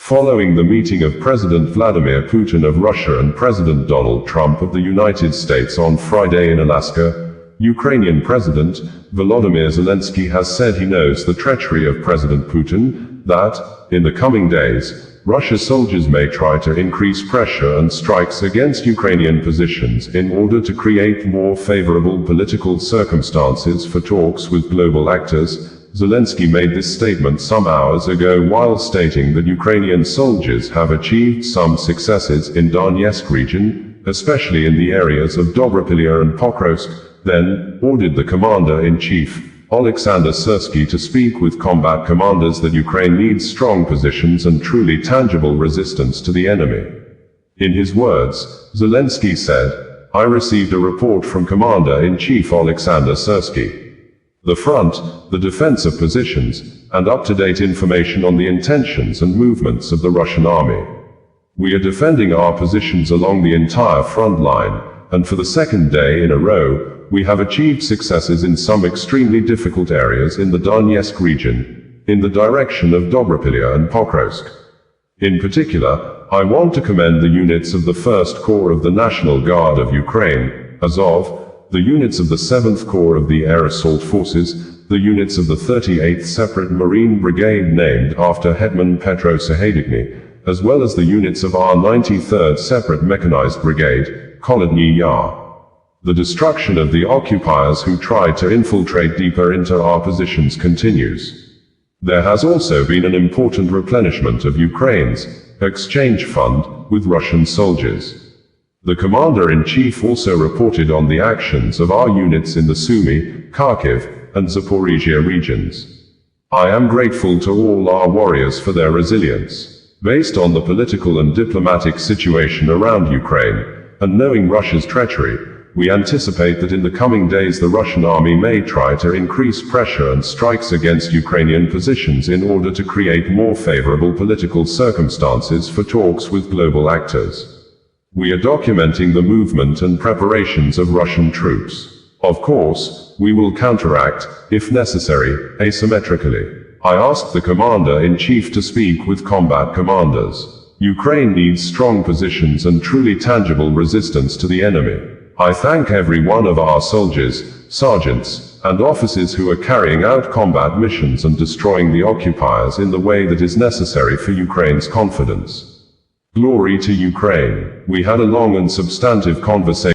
Following the meeting of President Vladimir Putin of Russia and President Donald Trump of the United States on Friday in Alaska, Ukrainian President Volodymyr Zelenskyy has said he knows the treachery of President Putin, that, in the coming days, Russia's soldiers may try to increase pressure and strikes against Ukrainian positions in order to create more favorable political circumstances for talks with global actors. Zelenskyy made this statement some hours ago while stating that Ukrainian soldiers have achieved some successes in Donetsk region, especially in the areas of Dobropillia and Pokrovsk, then ordered the commander-in-chief, Oleksandr Syrskyi, to speak with combat commanders that Ukraine needs strong positions and truly tangible resistance to the enemy. In his words, Zelenskyy said, "I received a report from Commander-in-Chief Oleksandr Syrskyi. The front, the defense of positions, and up-to-date information on the intentions and movements of the Russian army. We are defending our positions along the entire front line, and for the second day in a row, we have achieved successes in some extremely difficult areas in the Donetsk region, in the direction of Dobropillia and Pokrovsk. In particular, I want to commend the units of the 1st Corps of the National Guard of Ukraine, Azov, the units of the 7th Corps of the Air Assault Forces, the units of the 38th Separate Marine Brigade named after Hetman Petro Sahedykny, as well as the units of our 93rd Separate Mechanized Brigade, Kholodny Yar. The destruction of the occupiers who tried to infiltrate deeper into our positions continues. There has also been an important replenishment of Ukraine's exchange fund with Russian soldiers." The commander-in-chief also reported on the actions of our units in the Sumy, Kharkiv, and Zaporizhia regions. "I am grateful to all our warriors for their resilience. Based on the political and diplomatic situation around Ukraine, and knowing Russia's treachery, we anticipate that in the coming days the Russian army may try to increase pressure and strikes against Ukrainian positions in order to create more favorable political circumstances for talks with global actors. We are documenting the movement and preparations of Russian troops. Of course, we will counteract, if necessary, asymmetrically. I asked the commander-in-chief to speak with combat commanders. Ukraine needs strong positions and truly tangible resistance to the enemy. I thank every one of our soldiers, sergeants, and officers who are carrying out combat missions and destroying the occupiers in the way that is necessary for Ukraine's confidence. Glory to Ukraine." We had a long and substantive conversation